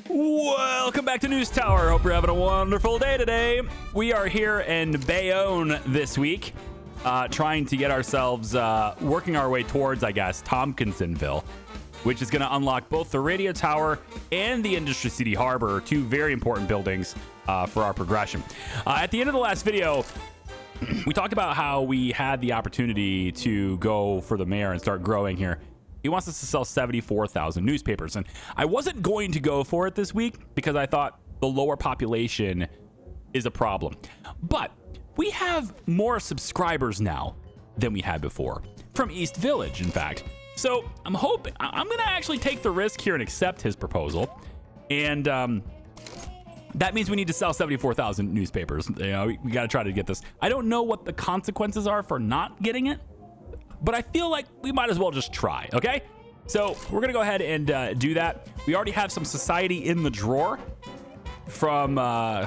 Welcome back to News Tower. Hope you're having a wonderful day today. We are here in Bayonne this week, trying to get ourselves working our way towards, I guess, Tompkinsonville, which is going to unlock both the radio tower and the Industry City Harbor, two very important buildings for our progression. At the end of the last video, we talked about how we had the opportunity to go for the mayor and start growing here. He wants us to sell 74,000 newspapers, and I wasn't going to go for it this week because I thought the lower population is a problem. But we have more subscribers now than we had before, from East Village, in fact. So I'm hoping I'm going to actually take the risk here and accept his proposal, and that means we need to sell 74,000 newspapers. You know, we got to try to get this. I don't know what the consequences are for not getting it, but I feel like we might as well just try, okay? So we're going to go ahead and do that. We already have some society in the drawer from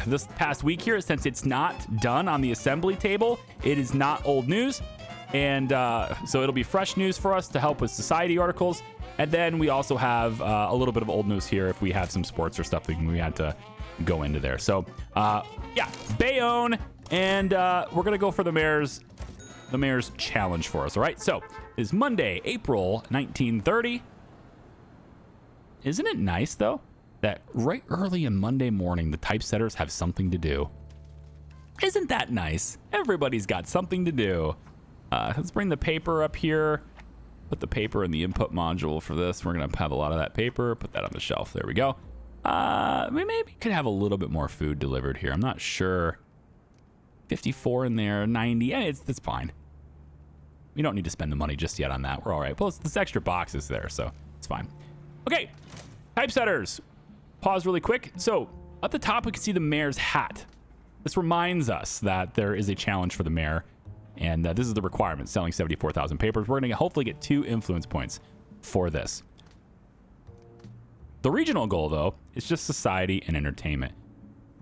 this past week here. Since it's not done on the assembly table, it is not old news. And so it'll be fresh news for us to help with society articles. And then we also have a little bit of old news here if we have some sports or stuff that we had to go into there. So, yeah, Bayonne. And we're going to go for the mayor's challenge for us. All right, so it is Monday, April 1930. Isn't it nice, though, that right early in Monday morning, the typesetters have something to do? Isn't that nice? Everybody's got something to do. Let's bring the paper up here. Put the paper in the input module for this. We're going to have a lot of that paper. Put that on the shelf. There we go. We maybe could have a little bit more food delivered here. I'm not sure. 54 in there, 90. Yeah, it's fine. We don't need to spend the money just yet on that. We're all right. Plus, this extra box is there, so it's fine. Okay, typesetters. Pause really quick. So, at the top, we can see the mayor's hat. This reminds us that there is a challenge for the mayor, and this is the requirement, selling 74,000 papers. We're going to hopefully get 2 influence points for this. The regional goal, though, is just society and entertainment.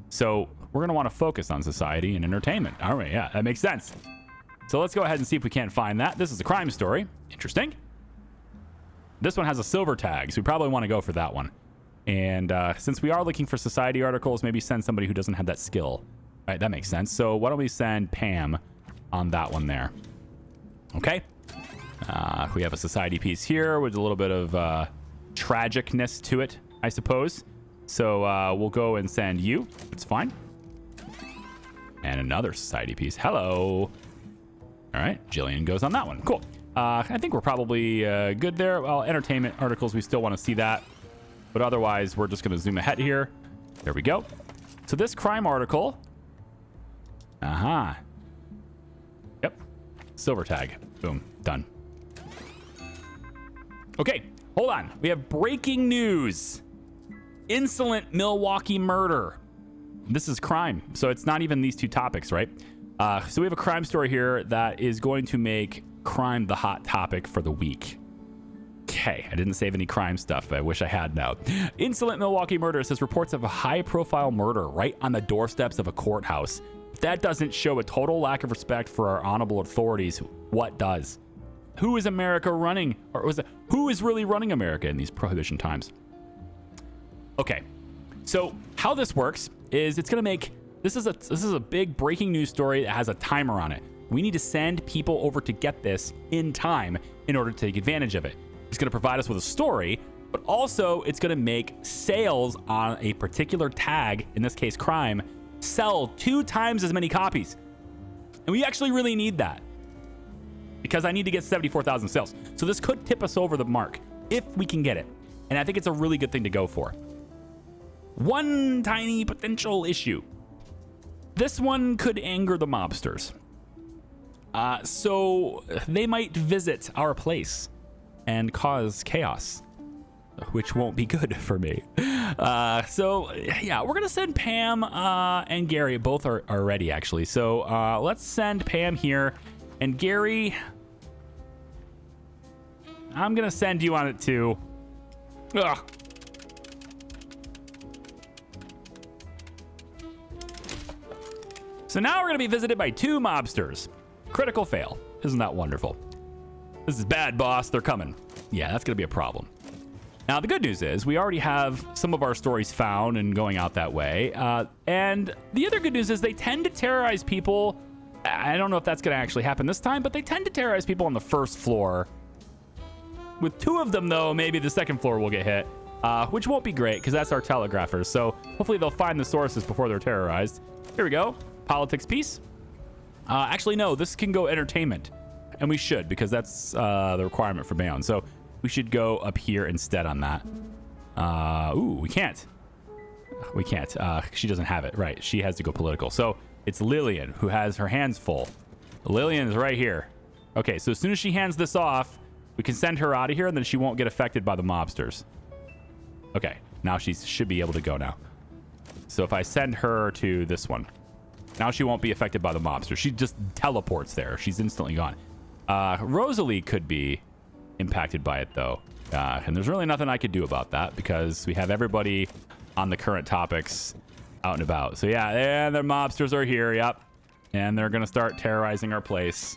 So, we're going to want to focus on society and entertainment. All right, yeah, that makes sense. So let's go ahead and see if we can't find that. This is a crime story. Interesting. This one has a silver tag, so we probably want to go for that one. And since we are looking for society articles, maybe send somebody who doesn't have that skill. All right, that makes sense. So why don't we send Pam on that one there? Okay. We have a society piece here with a little bit of tragicness to it, I suppose. So we'll go and send you. It's fine. And another society piece. Hello. All right. Jillian goes on that one. Cool. I think we're probably good there. Well, entertainment articles, we still want to see that. But otherwise, we're just going to zoom ahead here. There we go. So this crime article. Yep. Silver tag. Boom. Done. Okay. Hold on. We have breaking news. Insolent Milwaukee murder. This is crime, so it's not even these two topics, right? So we have a crime story here that is going to make crime the hot topic for the week. Okay, I didn't save any crime stuff. I wish I had now. Insolent Milwaukee murder says reports of a high-profile murder right on the doorsteps of a courthouse. If that doesn't show a total lack of respect for our honorable authorities, what does? Who is America running? Or who is really running America in these prohibition times? Okay, so how this works is it's going to make this is a big breaking news story that has a timer on it. We need to send people over to get this in time in order to take advantage of it. It's going to provide us with a story, but also it's going to make sales on a particular tag, in this case crime, sell 2 times as many copies. And we actually really need that because I need to get 74,000 sales. So this could tip us over the mark if we can get it. And I think it's a really good thing to go for. One tiny potential issue. This one could anger the mobsters. So they might visit our place and cause chaos, which won't be good for me. So yeah, we're gonna send Pam and Gary. Both are ready, actually. So let's send Pam here. And Gary, I'm gonna send you on it too. Ugh. So now we're going to be visited by 2 mobsters. Critical fail. Isn't that wonderful? This is bad, boss. They're coming. Yeah, that's going to be a problem. Now, the good news is we already have some of our stories found and going out that way. And the other good news is they tend to terrorize people. I don't know if that's going to actually happen this time, but they tend to terrorize people on the first floor. With 2 of them, though, maybe the second floor will get hit, which won't be great because that's our telegraphers. So hopefully they'll find the sources before they're terrorized. Here we go. Politics piece. Actually, no, this can go entertainment. And we should because that's the requirement for Bayonne. So we should go up here instead on that. Ooh, we can't. We can't. She doesn't have it. Right. She has to go political. So it's Lillian who has her hands full. Lillian is right here. Okay, so as soon as she hands this off, we can send her out of here and then she won't get affected by the mobsters. Okay, now she should be able to go now. So if I send her to this one, now she won't be affected by the mobsters. She just teleports there. She's instantly gone. Rosalie could be impacted by it though. And there's really nothing I could do about that because we have everybody on the current topics out and about. So yeah, and the mobsters are here. Yep. And they're going to start terrorizing our place.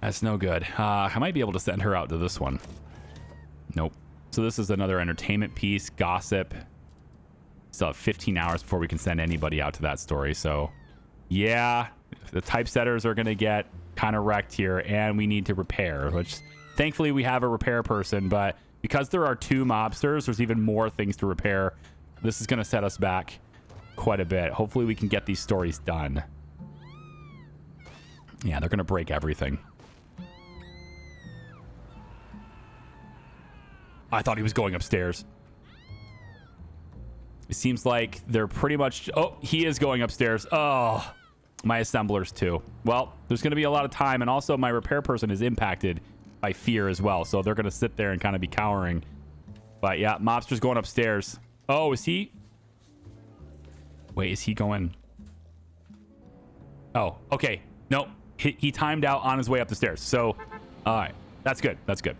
That's no good. I might be able to send her out to this one. Nope. So this is another entertainment piece, gossip. Still have 15 hours before we can send anybody out to that story. So yeah, the typesetters are going to get kind of wrecked here and we need to repair, which thankfully we have a repair person, but because there are 2 mobsters, there's even more things to repair. This is going to set us back quite a bit. Hopefully we can get these stories done. Yeah, they're going to break everything. I thought he was going upstairs. It seems like they're pretty much... Oh, he is going upstairs. Oh, my assemblers too. Well, there's going to be a lot of time. And also my repair person is impacted by fear as well. So they're going to sit there and kind of be cowering. But yeah, Mobster's going upstairs. Oh, is he? Wait, is he going? Oh, okay. Nope. He timed out on his way up the stairs. So, all right. That's good. That's good.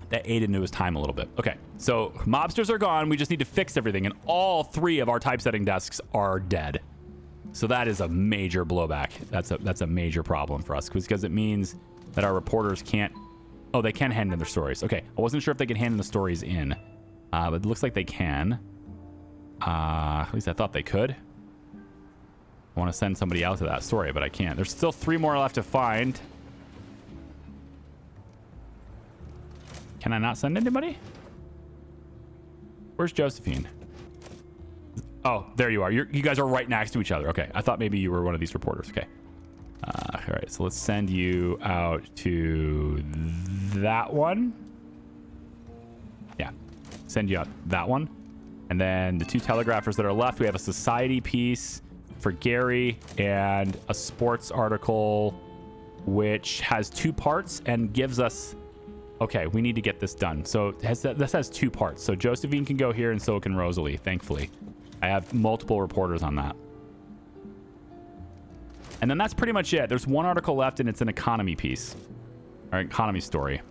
That ate into his time a little bit. Okay, so mobsters are gone. We just need to fix everything. And all 3 of our typesetting desks are dead. So that is a major blowback. That's a major problem for us because it means that our reporters can't... Oh, they can hand in their stories. Okay, I wasn't sure if they could hand in the stories in. But it looks like they can. At least I thought they could. I want to send somebody out to that story, but I can't. There's still 3 more left to find. Can I not send anybody? Where's Josephine? Oh, there you are. You guys are right next to each other. Okay, I thought maybe you were one of these reporters. Okay. All right, so let's send you out to that one. Yeah, send you out that one. And then the 2 telegraphers that are left, we have a society piece for Gary and a sports article, which has 2 parts and gives us... Okay, we need to get this done. So this has 2 parts. So Josephine can go here and so can Rosalie, thankfully. I have multiple reporters on that. And then that's pretty much it. There's 1 article left and it's an economy piece. Or economy story.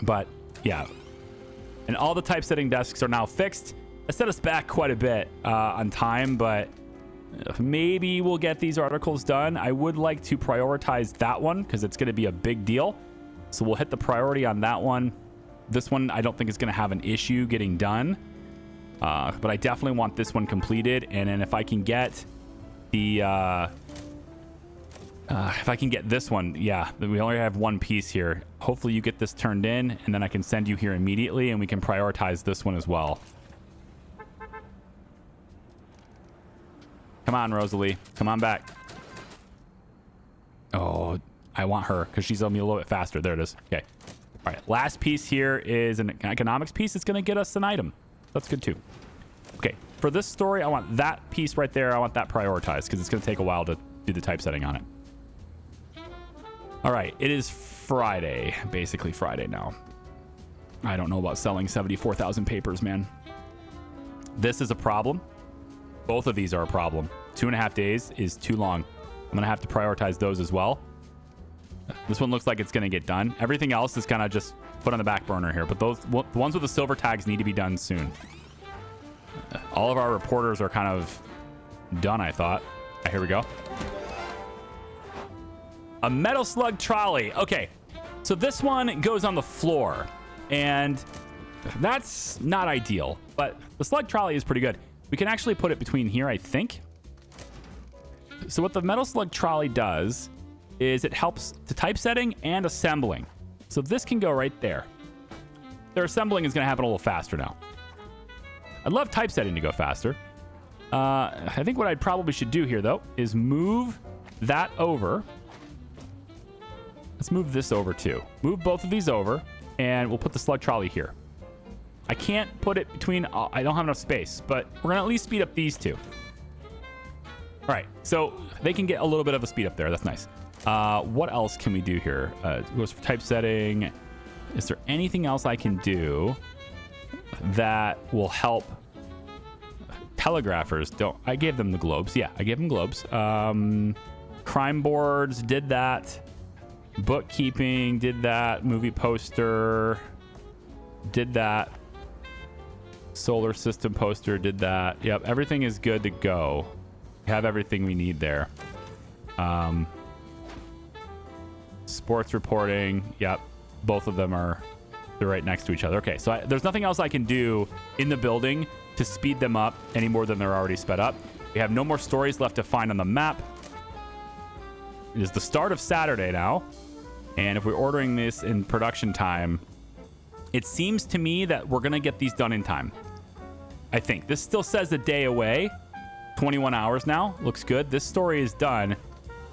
But yeah. And all the typesetting desks are now fixed. That set us back quite a bit on time, but maybe we'll get these articles done. I would like to prioritize that one because it's going to be a big deal. So we'll hit the priority on that one. This one, I don't think is going to have an issue getting done. But I definitely want this one completed. And then if I can get the... if I can get this one, yeah, we only have 1 piece here. Hopefully you get this turned in, and then I can send you here immediately, and we can prioritize this one as well. Come on, Rosalie. Come on back. Oh... I want her because she's on me a little bit faster. There it is. Okay. All right. Last piece here is an economics piece. It's going to get us an item. That's good too. Okay. For this story, I want that piece right there. I want that prioritized because it's going to take a while to do the typesetting on it. All right. It is Friday. Basically Friday now. I don't know about selling 74,000 papers, man. This is a problem. Both of these are a problem. 2.5 days is too long. I'm going to have to prioritize those as well. This one looks like it's going to get done. Everything else is kind of just put on the back burner here. But the ones with the silver tags need to be done soon. All of our reporters are kind of done, I thought. Here we go. A metal slug trolley. Okay. So this one goes on the floor, and that's not ideal, but the slug trolley is pretty good. We can actually put it between here, I think. So what the metal slug trolley does is it helps to typesetting and assembling. So this can go right there. Their assembling is going to happen a little faster now. I'd love typesetting to go faster. I think what I probably should do here, though, is move that over. Let's move this over, too. Move both of these over, and we'll put the slug trolley here. I can't put it between... I don't have enough space, but we're going to at least speed up these two. All right, so they can get a little bit of a speed up there. That's nice. What else can we do here? It goes for typesetting. Is there anything else I can do that will help? Telegraphers don't... I gave them the globes. Yeah, I gave them globes. Crime boards did that. Bookkeeping did that. Movie poster did that. Solar system poster did that. Yep, everything is good to go. We have everything we need there. Sports reporting. Yep, both of them they're right next to each other. Okay, so there's nothing else I can do in the building to speed them up any more than they're already sped up. We have no more stories left to find on the map. It is the start of Saturday now. And if we're ordering this in production time, it seems to me that we're going to get these done in time. I think. This still says a day away. 21 hours now. Looks good. This story is done.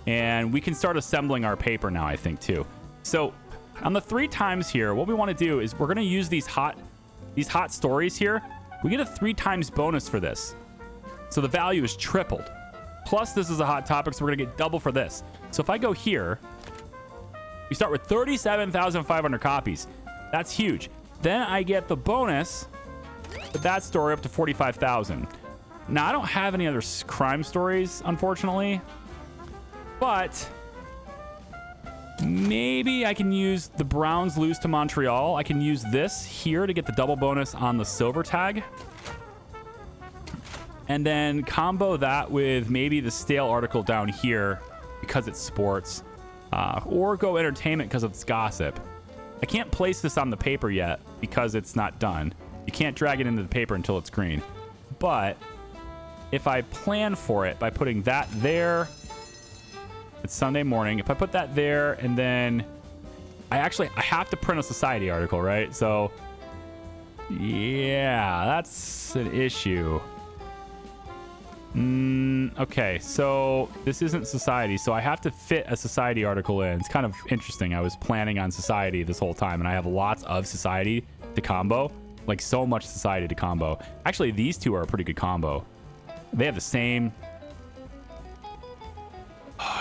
And we can start assembling our paper now, I think, too. So on the 3 times here, what we want to do is we're going to use these hot stories here. We get a 3 times bonus for this. So the value is tripled. Plus, this is a hot topic, so we're going to get double for this. So if I go here, we start with 37,500 copies. That's huge. Then I get the bonus with that story up to 45,000. Now, I don't have any other crime stories, unfortunately. But maybe I can use the Browns lose to Montreal. I can use this here to get the double bonus on the silver tag. And then combo that with maybe the stale article down here because it's sports. Or go entertainment because it's gossip. I can't place this on the paper yet because it's not done. You can't drag it into the paper until it's green. But if I plan for it by putting that there, it's Sunday morning. If I put that there and then I have to print a society article, right? So yeah, that's an issue. Okay, so this isn't society, so I have to fit a society article in. It's kind of interesting. I was planning on society this whole time, and I have lots of society to combo. Like, so much society to combo. Actually, these two are a pretty good combo. They have the same...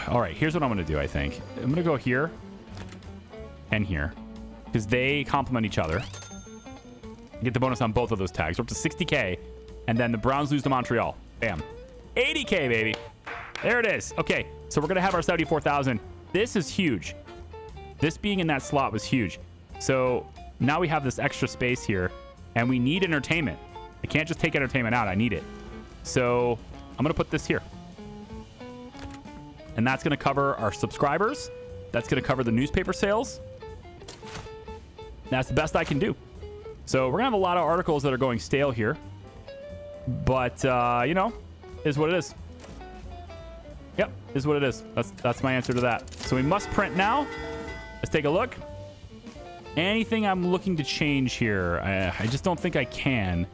All right, here's what I'm going to do, I think. I'm going to go here and here, because they complement each other. Get the bonus on both of those tags. We're up to 60K, and then the Browns lose to Montreal. Bam. 80K, baby. There it is. Okay, so we're going to have our 74,000. This is huge. This being in that slot was huge. So now we have this extra space here, and we need entertainment. I can't just take entertainment out. I need it. So I'm going to put this here. And that's going to cover our subscribers. That's going to cover the newspaper sales. That's the best I can do. So we're going to have a lot of articles that are going stale here. But, you know, is what it is. Yep, is what it is. That's my answer to that. So we must print now. Let's take a look. Anything I'm looking to change here, I just don't think I can.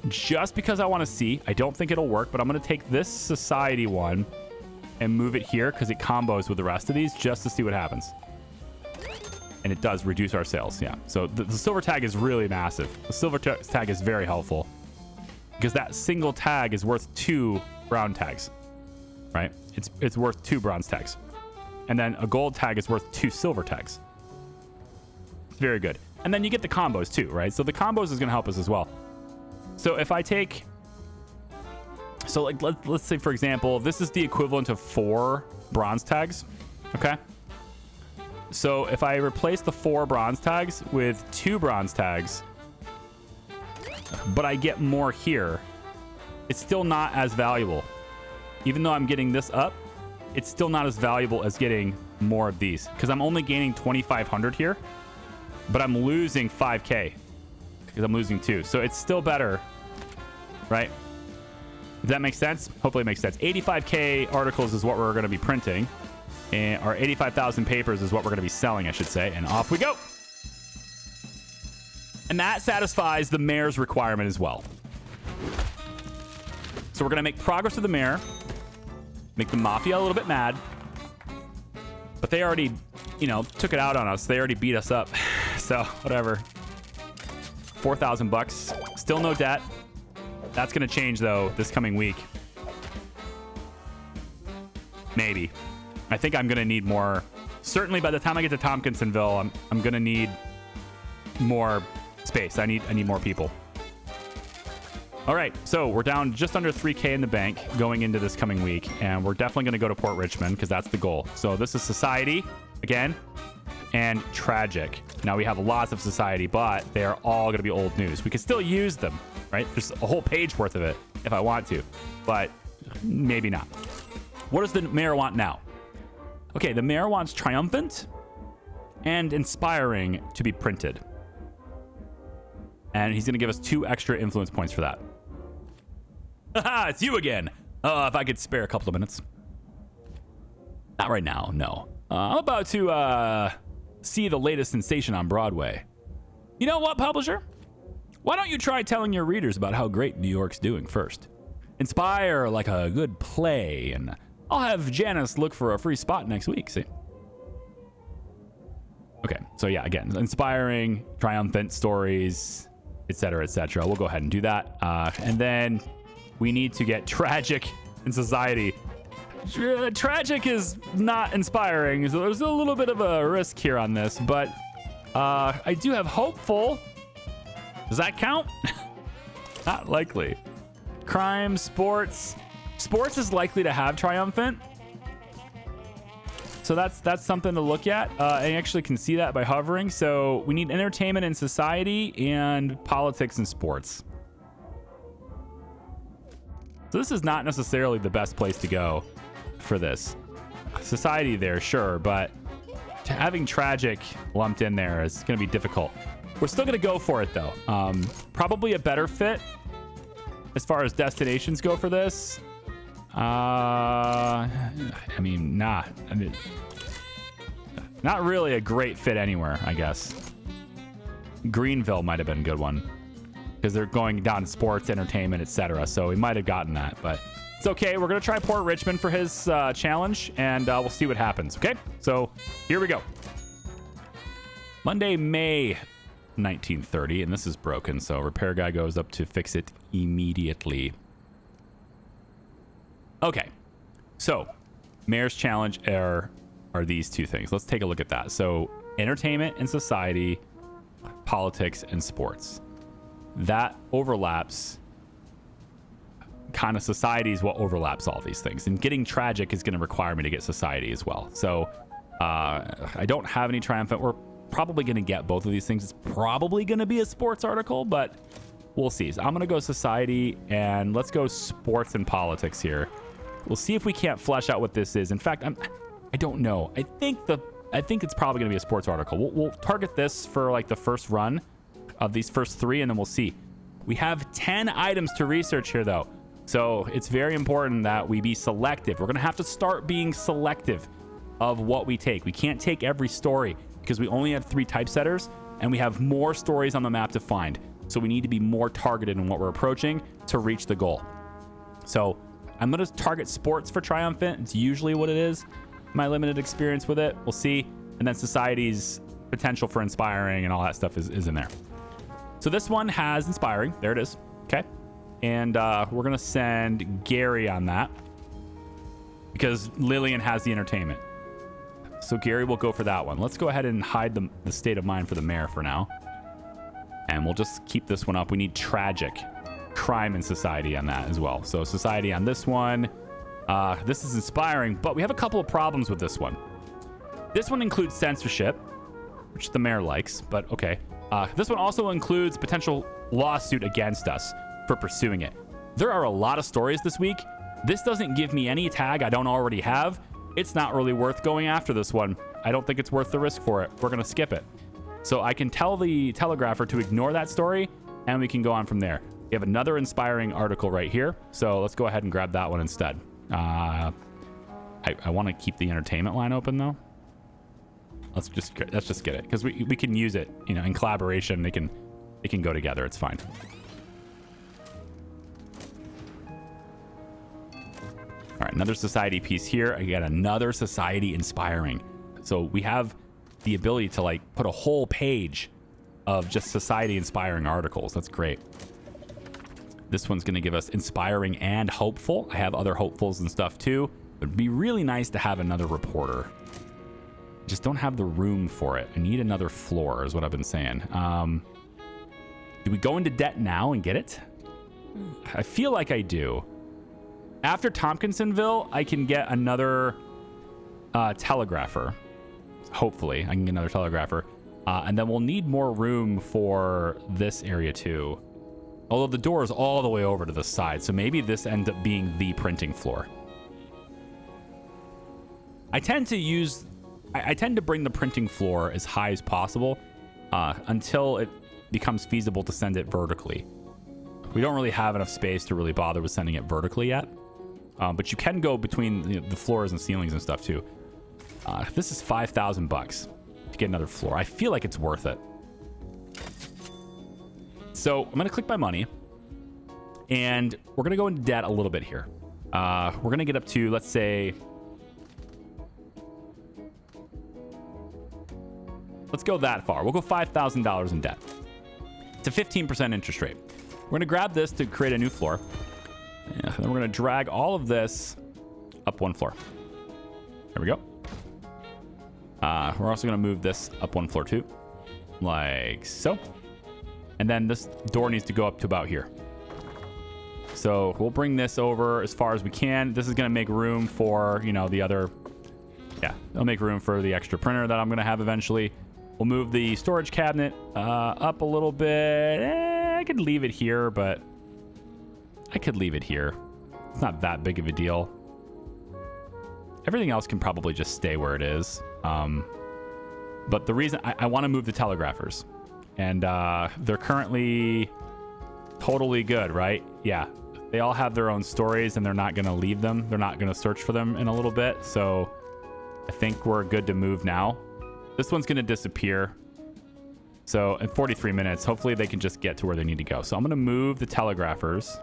Just because I want to see. I don't think it'll work, but I'm going to take this society one and move it here because it combos with the rest of these just to see what happens. And it does reduce our sales, yeah. So the silver tag is really massive. The silver tag is very helpful because that single tag is worth 2 brown tags, right? It's worth 2 bronze tags. And then a gold tag is worth 2 silver tags. It's very good. And then you get the combos too, right? So the combos is going to help us as well. So if I take... So like let's say, for example, this is the equivalent of 4 bronze tags, okay? So if I replace the 4 bronze tags with 2 bronze tags, but I get more here, it's still not as valuable. Even though I'm getting this up, it's still not as valuable as getting more of these because I'm only gaining 2,500 here, but I'm losing 5K because I'm losing 2. So it's still better, right? Does that make sense? Hopefully it makes sense. 85K articles is what we're going to be printing, and or 85,000 papers is what we're going to be selling, I should say. And off we go. And that satisfies the mayor's requirement as well. So we're going to make progress with the mayor, make the mafia a little bit mad. But they already, took it out on us. They already beat us up. So, whatever. 4,000 bucks. Still no debt. That's going to change, though, this coming week. Maybe. I think I'm going to need more. Certainly, by the time I get to Tompkinsonville, I'm going to need more space. I need more people. All right, so we're down just under 3K in the bank going into this coming week, and we're definitely going to go to Port Richmond because that's the goal. So this is Society, again, and Tragic. Now, we have lots of Society, but they are all going to be old news. We can still use them, right? There's a whole page worth of it if I want to, but maybe not. What does the mayor want now? Okay, the mayor wants Triumphant and Inspiring to be printed. And he's going to give us 2 extra influence points for that. Haha, it's you again. If I could spare a couple of minutes. Not right now, no. I'm about to see the latest sensation on Broadway. You know what, publisher? Why don't you try telling your readers about how great New York's doing first? Inspire like a good play, and I'll have Janice look for a free spot next week, see? Okay, so yeah, again, inspiring, triumphant stories, etc., etc. We'll go ahead and do that. And then we need to get Tragic in Society. Tragic is not inspiring, so there's a little bit of a risk here on this, but I do have Hopeful. Does that count? Not likely. Crime, sports. Sports is likely to have Triumphant. So that's something to look at. I actually can see that by hovering. So we need entertainment and society and politics and sports. So this is not necessarily the best place to go for this. Society there, sure, but having Tragic lumped in there is going to be difficult. We're still going to go for it, though. Probably a better fit as far as destinations go for this. Not really a great fit anywhere, I guess. Greenville might have been a good one because they're going down sports, entertainment, etc. So we might have gotten that, but it's okay. We're going to try Port Richmond for his challenge, and we'll see what happens, okay? So here we go. Monday, May 1930, and this is broken, so repair guy goes up to fix it immediately. Okay, so mayor's challenge are these 2 things. Let's take a look at that. So entertainment and society, politics and sports. That overlaps. Kind of society is what overlaps all these things. And getting Tragic is going to require me to get society as well. So I don't have any triumphant. We're probably going to get both of these things. It's probably going to be a sports article, but we'll see. So I'm going to go society, and let's go sports and politics here. We'll see if we can't flesh out what this is. In fact, I don't know. I think it's probably going to be a sports article. We'll target this for like the first run of these first 3, and then we'll see. We have 10 items to research here, though. So it's very important that we be selective. We're going to have to start being selective of what we take. We can't take every story because we only have 3 typesetters, and we have more stories on the map to find. So we need to be more targeted in what we're approaching to reach the goal. So I'm going to target sports for triumphant. It's usually what it is. My limited experience with it. We'll see. And then society's potential for inspiring and all that stuff is in there. So this one has inspiring. There it is. Okay. And we're going to send Gary on that because Lillian has the entertainment. So Gary will go for that one. Let's go ahead and hide the state of mind for the mayor for now. And we'll just keep this one up. We need Tragic, crime, and society on that as well. So society on this one. This is inspiring, but we have a couple of problems with this one. This one includes censorship, which the mayor likes, but okay. This one also includes potential lawsuit against us for pursuing it. There are a lot of stories this week. This doesn't give me any tag I don't already have. it's not really worth going after this one. I don't think it's worth the risk for it. We're going to skip it. So I can tell the telegrapher to ignore that story, and we can go on from there. We have another inspiring article right here. So let's go ahead and grab that one instead. I want to keep the entertainment line open, though. Let's just get it, because we can use it, you know, in collaboration. They can go together. It's fine. All right, another society piece here. Again, another society inspiring. So we have the ability to like put a whole page of just society inspiring articles. That's great. This one's going to give us inspiring and hopeful. I have other hopefuls and stuff too. It'd be really nice to have another reporter. Just don't have the room for it. I need another floor is what I've been saying. Do we go into debt now and get it? I feel like I do. After Tompkinsonville, I can get another telegrapher. Hopefully, I can get another telegrapher. And then we'll need more room for this area too. Although the door is all the way over to the side, so maybe this ends up being the printing floor. I tend to bring the printing floor as high as possible until it becomes feasible to send it vertically. We don't really have enough space to really bother with sending it vertically yet. But you can go between the floors and ceilings and stuff too. This is $5,000 to get another floor. I feel like it's worth it. So I'm going to click my money, and we're going to go into debt a little bit here. We're going to get up to, let's say, let's go that far. We'll go $5,000 in debt. It's a 15% interest rate. We're going to grab this to create a new floor. Yeah, then we're going to drag all of this up one floor. There we go. We're also going to move this up one floor too, like so. And then this door needs to go up to about here. So we'll bring this over as far as we can. This is going to make room for, you know, the other. Yeah, it'll make room for the extra printer that I'm going to have eventually. We'll move the storage cabinet up a little bit. I could leave it here, but I could leave it here. It's not that big of a deal. Everything else can probably just stay where it is. But the reason I want to move the telegraphers, and they're currently totally good, right? Yeah, they all have their own stories, and they're not going to leave them. They're not going to search for them in a little bit. So I think we're good to move now. This one's going to disappear. So in 43 minutes, hopefully they can just get to where they need to go. So I'm going to move the telegraphers,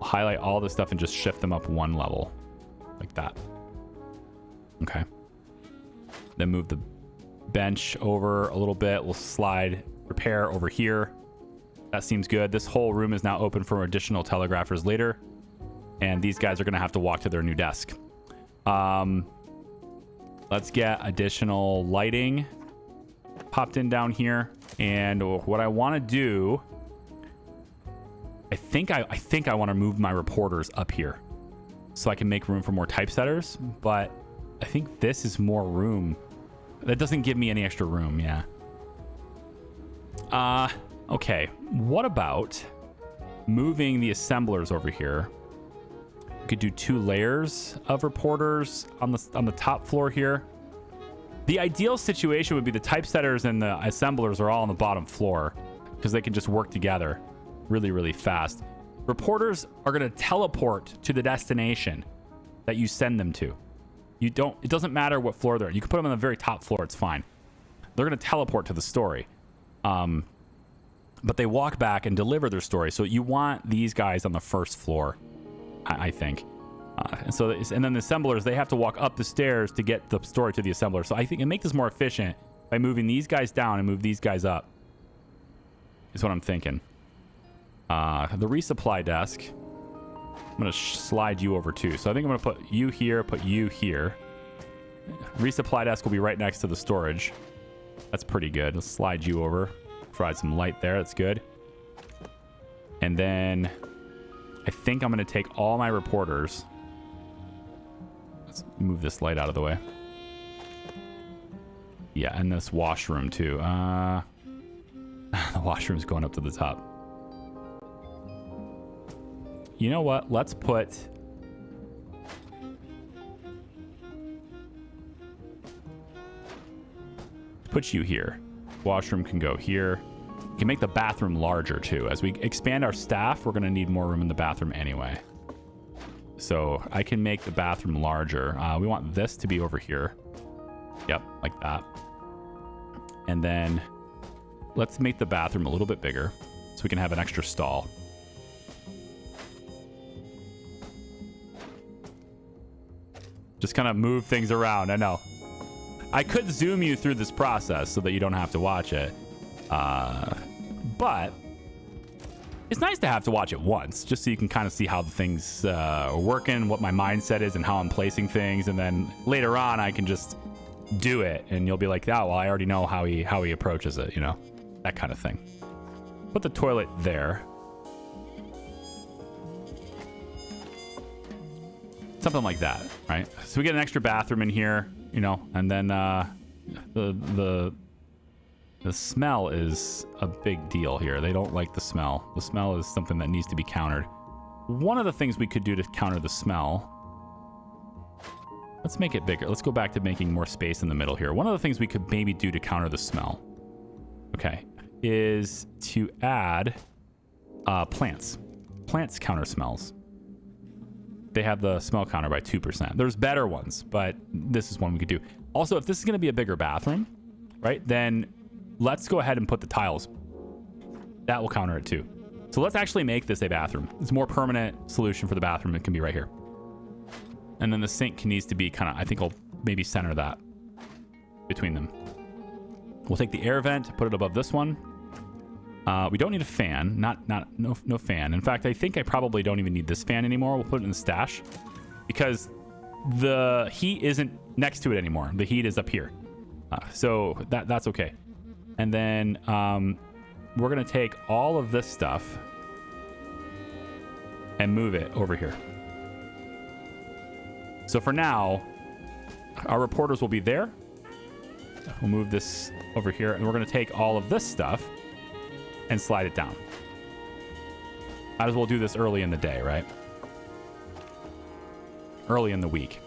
highlight all this stuff, and just shift them up one level like that. Okay. Then move the bench over a little bit. We'll slide repair over here. That seems good. This whole room is now open for additional telegraphers later. And these guys are going to have to walk to their new desk. Let's get additional lighting popped in down here. And what I want to do, I think I want to move my reporters up here so I can make room for more typesetters. But I think this is more room. That doesn't give me any extra room. Yeah. Okay. What about moving the assemblers over here? We could do 2 layers of reporters on the top floor here. The ideal situation would be the typesetters and the assemblers are all on the bottom floor because they can just work together really, really fast. Reporters are going to teleport to the destination that you send them to. It doesn't matter what floor they're on. You can put them on the very top floor. It's fine. They're going to teleport to the story. But they walk back and deliver their story. So you want these guys on the first floor, I think. And then the assemblers, they have to walk up the stairs to get the story to the assembler. So I think it makes this more efficient by moving these guys down and move these guys up. Is what I'm thinking. The resupply desk, I'm going to slide you over too. So I think I'm going to put you here, put you here. Resupply desk will be right next to the storage. That's pretty good. Let's slide you over. Provide some light there. That's good. And then I think I'm going to take all my reporters. Let's move this light out of the way. Yeah, and this washroom too. The washroom's going up to the top. You know what? Let's put put you here. Washroom can go here. We can make the bathroom larger too. As we expand our staff, we're going to need more room in the bathroom anyway. So I can make the bathroom larger. We want this to be over here. Yep, like that. And then let's make the bathroom a little bit bigger so we can have an extra stall. Just kind of move things around. I know. I could zoom you through this process so that you don't have to watch it. But it's nice to have to watch it once just so you can kind of see how the things are working, what my mindset is, and how I'm placing things. And then later on, I can just do it and you'll be like, oh, well, I already know how he approaches it, you know, that kind of thing. Put the toilet there. Something like that, right? So we get an extra bathroom in here, you know, and then the smell is a big deal here. They don't like the smell. The smell is something that needs to be countered. One of the things we could do to counter the smell, let's make it bigger. Let's go back to making more space in the middle here. One of the things we could maybe do to counter the smell, okay, is to add plants. Plants counter smells. They have the smell counter by 2%. There's better ones, but this is one we could do. Also, if this is going to be a bigger bathroom, right, then let's go ahead and put the tiles. That will counter it too. So let's actually make this a bathroom. It's a more permanent solution for the bathroom. It can be right here. And then the sink needs to be kind of, I think I'll maybe center that between them. We'll take the air vent, put it above this one. We don't need a fan, no fan. In fact, I think I probably don't even need this fan anymore. We'll put it in the stash because the heat isn't next to it anymore. The heat is up here. So that's okay. And then we're going to take all of this stuff and move it over here. So for now, our reporters will be there. We'll move this over here, and we're going to take all of this stuff and slide it down. Might as well do this early in the day, right? Early in the week.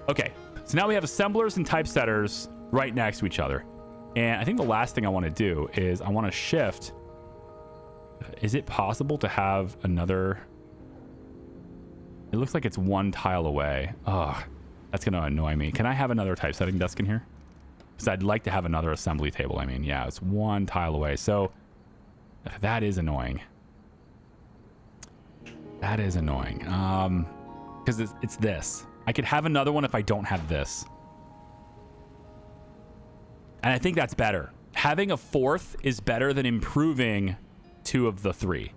Okay, so now we have assemblers and typesetters right next to each other. And I think the last thing I want to do is I want to shift. Is it possible to have another? It looks like it's one tile away. Oh, that's going to annoy me. Can I have another typesetting desk in here? Because I'd like to have another assembly table. I mean, yeah, it's one tile away. So that is annoying. That is annoying. Because it's this. I could have another one if I don't have this. And I think that's better. Having a fourth is better than improving two of the three.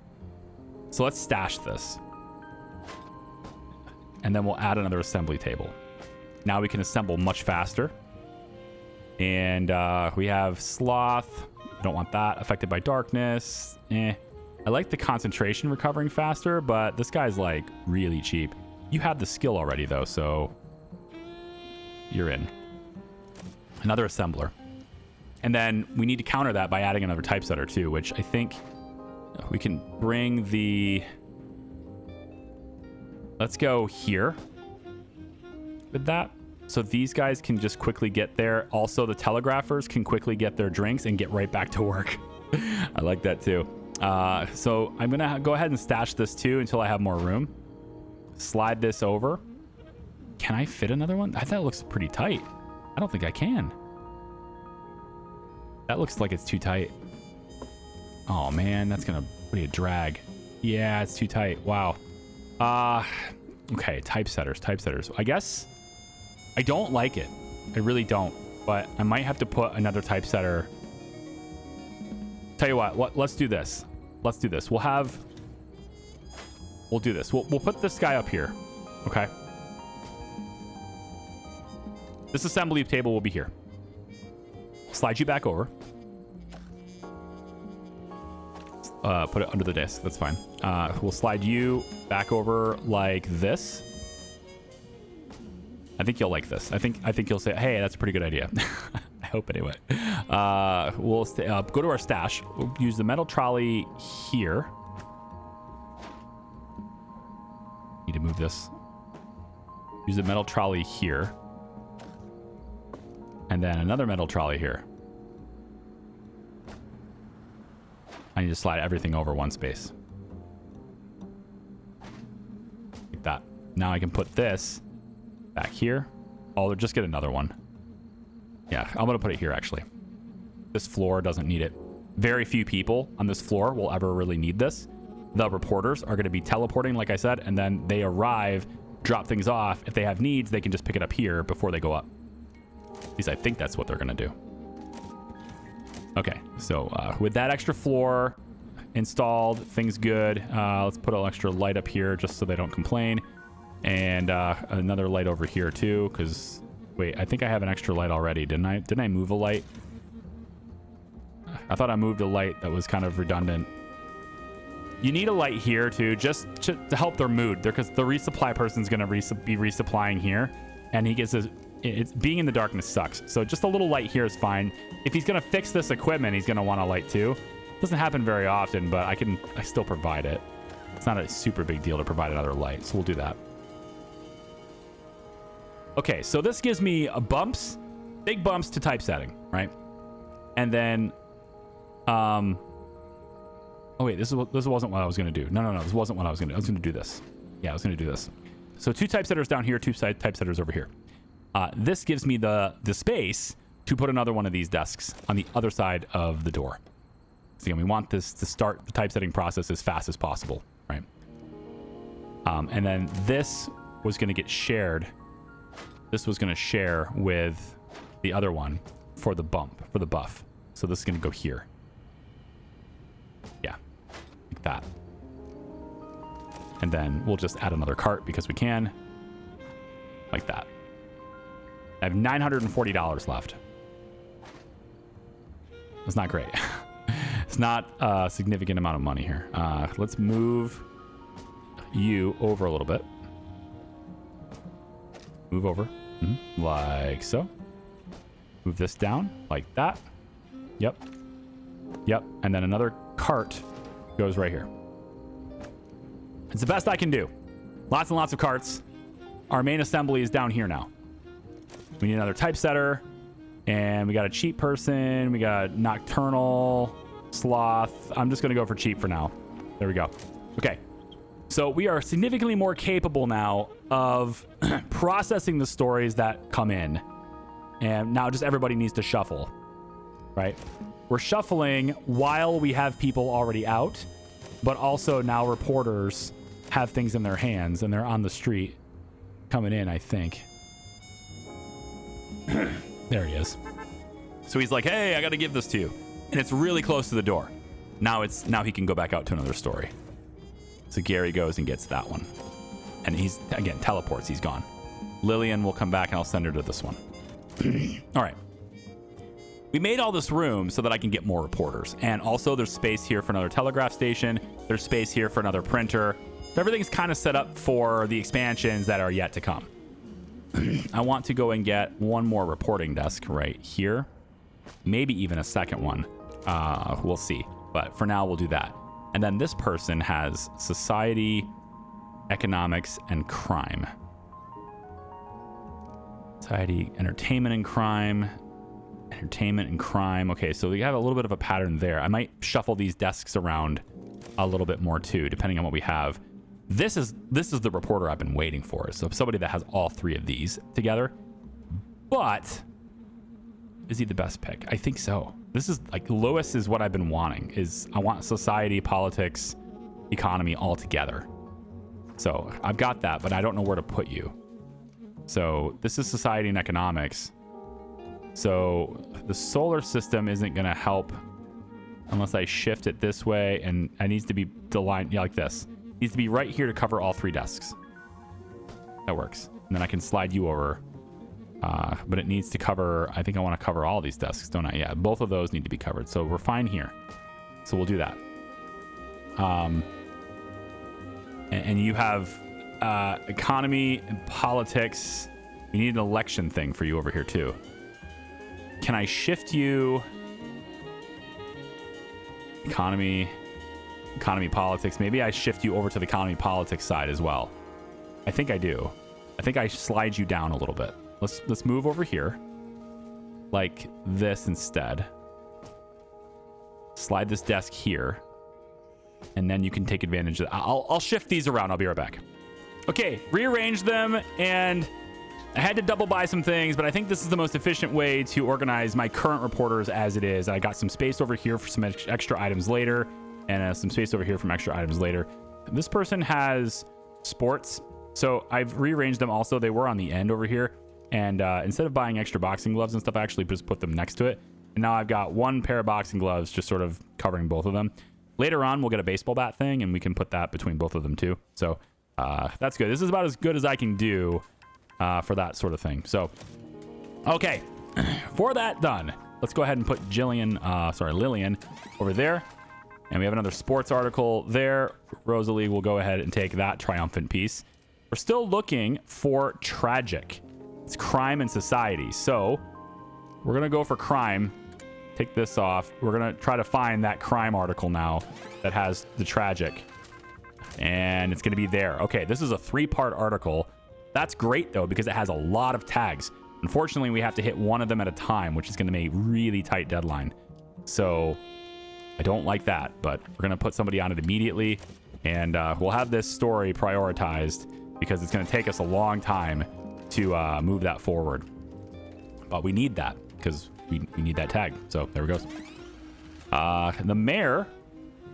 So let's stash this. And then we'll add another assembly table. Now we can assemble much faster. And we have sloth. I don't want that. Affected by darkness. I like the concentration recovering faster, but this guy's like really cheap. You have the skill already though, so you're in. Another assembler. And then we need to counter that by adding another typesetter too, which I think we can bring the... Let's go here with that. So these guys can just quickly get there. Also, the telegraphers can quickly get their drinks and get right back to work. I like that too. So I'm going to go ahead and stash this too until I have more room. Slide this over. Can I fit another one? I thought it looks pretty tight. I don't think I can. That looks like it's too tight. Oh man, that's going to be a drag. Yeah, it's too tight. Wow. Okay, typesetters. I guess I don't like it. I really don't. But I might have to put another typesetter. Tell you what, let's do this. Let's do this. We'll do this. We'll put this guy up here. Okay. This assembly table will be here. Slide you back over. Put it under the desk. That's fine. We'll slide you back over like this. I think you'll like this. I think you'll say, hey, that's a pretty good idea. I hope anyway. We'll go to our stash. We'll use the metal trolley here. Need to move this. Use the metal trolley here. And then another metal trolley here. I need to slide everything over one space. Like that. Now I can put this back here. Oh, just get another one. Yeah, I'm going to put it here, actually. This floor doesn't need it. Very few people on this floor will ever really need this. The reporters are going to be teleporting, like I said, and then they arrive, drop things off. If they have needs, they can just pick it up here before they go up. At least I think that's what they're going to do. Okay, so with that extra floor installed, things good. Let's put an extra light up here just so they don't complain. And another light over here too, because wait, I think I have an extra light already, didn't I? Didn't I move a light? I thought I moved a light that was kind of redundant. You need a light here too, just to help their mood. Because the resupply person's going to be resupplying here, and he gets it's being in the darkness sucks. So just a little light here is fine. If he's going to fix this equipment, he's going to want a light too. Doesn't happen very often, but I still provide it. It's not a super big deal to provide another light, so we'll do that. Okay, so this gives me big bumps to typesetting, right? And then, oh wait, this wasn't what I was going to do. No, this wasn't what I was going to do. I was going to do this. Yeah, I was going to do this. So 2 typesetters down here, 2 typesetters over here. This gives me the space to put another one of these desks on the other side of the door. So again, we want this to start the typesetting process as fast as possible, right? And then this was going to get shared. This was going to share with the other one for the buff. So this is going to go here. Yeah, like that. And then we'll just add another cart because we can. Like that. I have $940 left. That's not great. It's not a significant amount of money here. Let's move you over a little bit. Move over. Like so. Move this down like that. Yep. And then another cart goes right here. It's the best I can do. Lots and lots of carts. Our main assembly is down here now. We need another typesetter. And we got a cheap person. We got nocturnal, sloth. I'm just going to go for cheap for now. There we go. Okay. So we are significantly more capable now of processing the stories that come in. And now just everybody needs to shuffle, right? We're shuffling while we have people already out, but also now reporters have things in their hands and they're on the street coming in, I think. There he is. So he's like, hey, I got to give this to you. And it's really close to the door. Now he can go back out to another story. So Gary goes and gets that one. And he's, again, teleports. He's gone. Lillian will come back and I'll send her to this one. All right. We made all this room so that I can get more reporters. And also there's space here for another telegraph station. There's space here for another printer. So everything's kind of set up for the expansions that are yet to come. I want to go and get one more reporting desk right here. Maybe even a second one. We'll see. But for now, we'll do that. And then this person has society, economics, and crime. Society, entertainment, and crime. Entertainment and crime. Okay, so we have a little bit of a pattern there. I might shuffle these desks around a little bit more too, depending on what we have. This is the reporter I've been waiting for. So somebody that has all 3 of these together. But is he the best pick? I think so. This is like Lewis is what I've been wanting. I want society, politics, economy all together. So I've got that, but I don't know where to put you. So this is society and economics. So the solar system isn't going to help unless I shift it this way, and it needs to be aligned, yeah, like this. It needs to be right here to cover all 3 desks. That works. And then I can slide you over. But it needs to cover, I think I want to cover all these desks, don't I? Yeah, both of those need to be covered. So we're fine here. So we'll do that. And you have economy and politics. We need an election thing for you over here too. Can I shift you? Economy, politics. Maybe I shift you over to the economy, politics side as well. I think I do. I think I slide you down a little bit. Let's move over here. like this instead. Slide this desk here, and then you can take advantage of that. I'll shift these around. I'll be right back. Okay, rearrange them, and I had to double buy some things, but I think this is the most efficient way to organize my current reporters as it is. I got some space over here for some extra items later, and some space over here from extra items later. This person has sports, so I've rearranged them also. They were on the end over here, and instead of buying extra boxing gloves and stuff, I actually just put them next to it. And now I've got one pair of boxing gloves just sort of covering both of them. Later on, we'll get a baseball bat thing, and we can put that between both of them too. So that's good. This is about as good as I can do for that sort of thing. So, okay. For that done, let's go ahead and put Lillian over there. And we have another sports article there. Rosalie will go ahead and take that triumphant piece. We're still looking for tragic. It's crime and society. So we're going to go for crime. Take this off. We're going to try to find that crime article now that has the tragic. And it's going to be there. Okay, this is a 3-part article. That's great, though, because it has a lot of tags. Unfortunately, we have to hit one of them at a time, which is going to be a really tight deadline. So I don't like that, but we're going to put somebody on it immediately. And we'll have this story prioritized because it's going to take us a long time to move that forward. But we need that because we need that tag. So there we go. The mayor,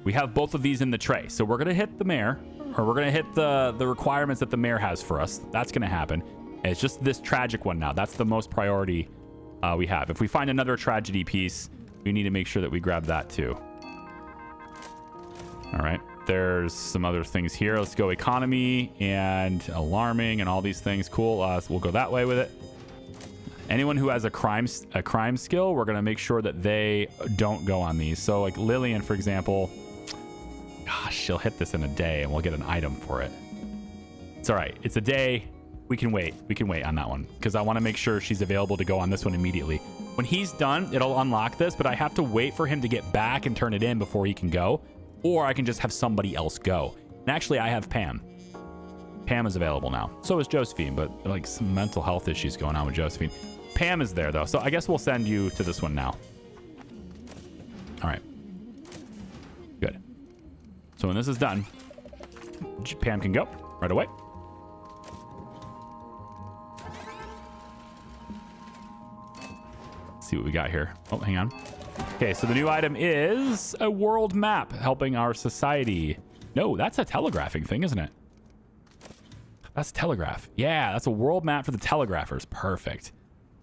we have both of these in the tray. So we're going to hit the mayor, or we're going to hit the requirements that the mayor has for us. That's going to happen. And it's just this tragic one now. That's the most priority we have. If we find another tragedy piece, we need to make sure that we grab that too. All right. There's some other things here. Let's go economy and alarming and all these things. Cool. So we'll go that way with it. Anyone who has a crime skill, we're going to make sure that they don't go on these. So like Lillian, for example, gosh, she'll hit this in a day and we'll get an item for it. It's all right. It's a day. We can wait. We can wait on that one because I want to make sure she's available to go on this one immediately. When he's done, it'll unlock this, but I have to wait for him to get back and turn it in before he can go. Or I can just have somebody else go. And actually, I have Pam. Pam is available now. So is Josephine, but like some mental health issues going on with Josephine. Pam is there, though. So I guess we'll send you to this one now. All right. Good. So when this is done, Pam can go right away. Let's see what we got here. Oh, hang on. Okay, so the new item is a world map helping our society. No, that's a telegraphing thing, isn't it? That's telegraph. Yeah, that's a world map for the telegraphers. Perfect.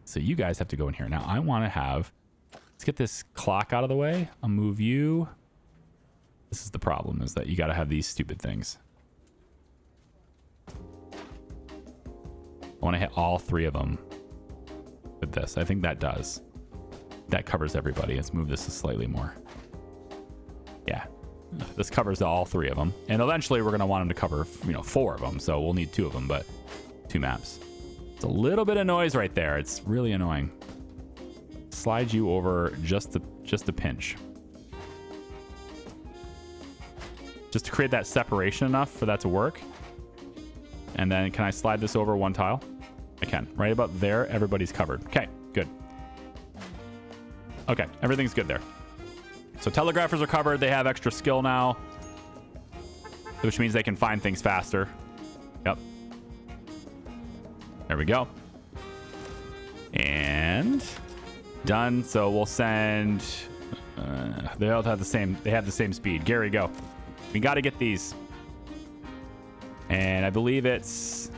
So you guys have to go in here. Now I want to have, let's get this clock out of the way. I'll move you. This is the problem, is that you got to have these stupid things. I want to hit all 3 of them with this. I think that does. That covers everybody. Let's move this slightly more. Yeah, this covers all 3 of them. And eventually we're going to want them to cover, 4 of them. So we'll need 2 of them, but 2 maps. It's a little bit of noise right there. It's really annoying. Slide you over just a pinch. Just to create that separation enough for that to work. And then can I slide this over 1 tile? I can. Right about there, everybody's covered. Okay, good. Okay, everything's good there. So telegraphers are covered. They have extra skill now, which means they can find things faster. Yep. There we go. And done. So we'll send... they all have the same... They have the same speed. Gary, go. We got to get these. And I believe it's